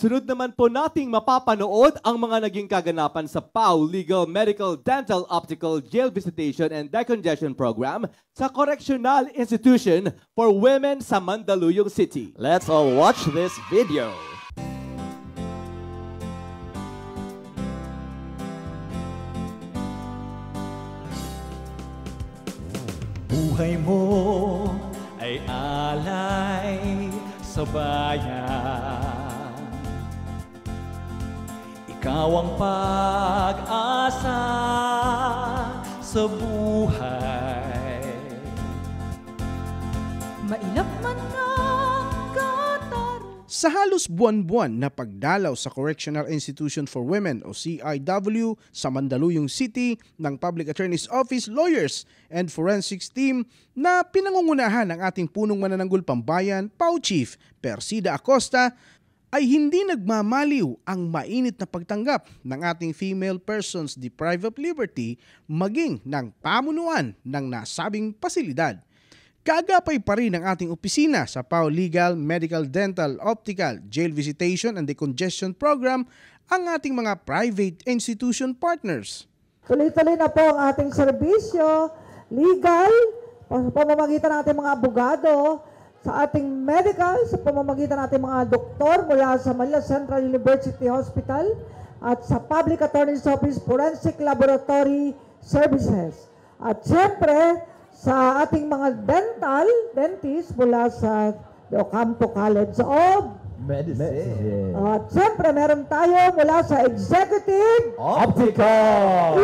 Sunod naman po nating mapapanood ang mga naging kaganapan sa PAW Legal, Medical, Dental, Optical, Jail Visitation and Decongestion Program sa Correctional Institution for Women sa Mandaluyong City. Let's all watch this video. Buhay mo ay alay sa bayan. Ikaw ang pag-asa sa buhay. Mailap man ang katarungan. Sa halos buwan-buwan na pagdalaw sa Correctional Institution for Women o CIW sa Mandaluyong City ng Public Attorney's Office, Lawyers and Forensics Team na pinangungunahan ng ating punong manananggol pambayan, PAW Chief Persida Acosta, ay hindi nagmamaliw ang mainit na pagtanggap ng ating female persons deprived of liberty maging ng pamunuan ng nasabing pasilidad. Kagapay pa rin ang ating opisina sa PAW Legal, Medical, Dental, Optical, Jail Visitation and Decongestion Program ang ating mga private institution partners. Tuloy-tuloy na po ang ating serbisyo, legal, sa pamamagitan ng ating mga abogado, sa ating medical, sa pamamagitan ng ating mga doktor mula sa Manila Central University Hospital at sa Public Attorney's Office Forensic Laboratory Services. At siyempre, sa ating mga dentist mula sa De Ocampo College of Medicine. At siyempre, meron tayo mula sa Executive Optical.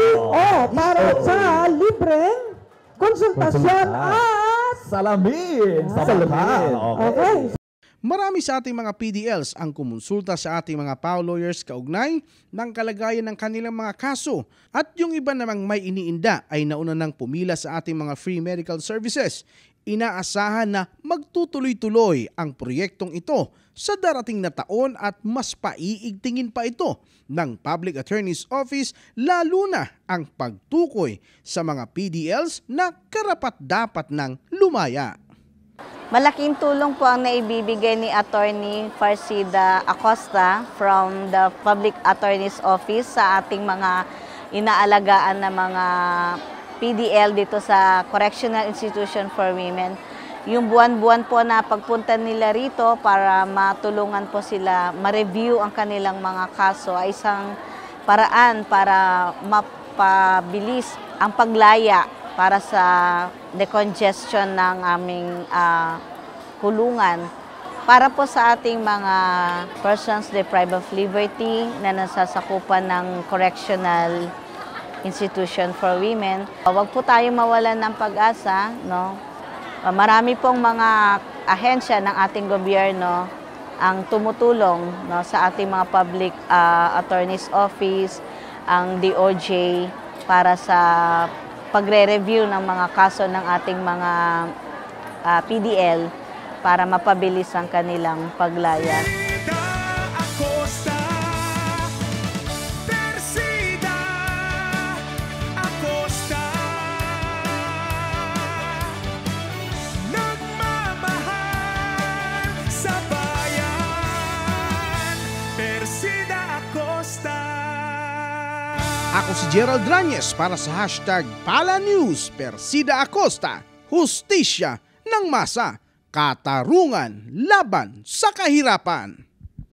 Para sa libreng konsultasyon at salamin. Salamin. okay. Marami sa ating mga PDLs ang kumonsulta sa ating mga PAW lawyers kaugnay ng kalagayan ng kanilang mga kaso at yung iba namang may iniinda ay nauna nang pumila sa ating mga free medical services. Inaasahan na magtutuloy-tuloy ang proyektong ito sa darating na taon at mas paiigtingin pa ito ng Public Attorney's Office, lalo na ang pagtukoy sa mga PDLs na karapat-dapat ng lumaya. Malaking tulong po ang naibibigay ni Attorney Persida Acosta from the Public Attorney's Office sa ating mga inaalagaan na mga PDL dito sa Correctional Institution for Women. Yung buwan-buwan po na pagpunta nila rito para matulungan po sila ma-review ang kanilang mga kaso ay isang paraan para mapabilis ang paglaya para sa decongestion ng aming kulungan. Para po sa ating mga persons deprived of liberty na nasasakupan ng Correctional Institution for Women, huwag po tayong mawalan ng pag-asa, no? Marami pong mga ahensya ng ating gobyerno ang tumutulong, no, sa ating mga Public Attorney's Office, ang DOJ para sa pagre-review ng mga kaso ng ating mga PDL para mapabilis ang kanilang paglaya. Ako si Gerald Ranyes para sa hashtag #PalaNews. Persida Acosta, hustisya ng masa, katarungan laban sa kahirapan.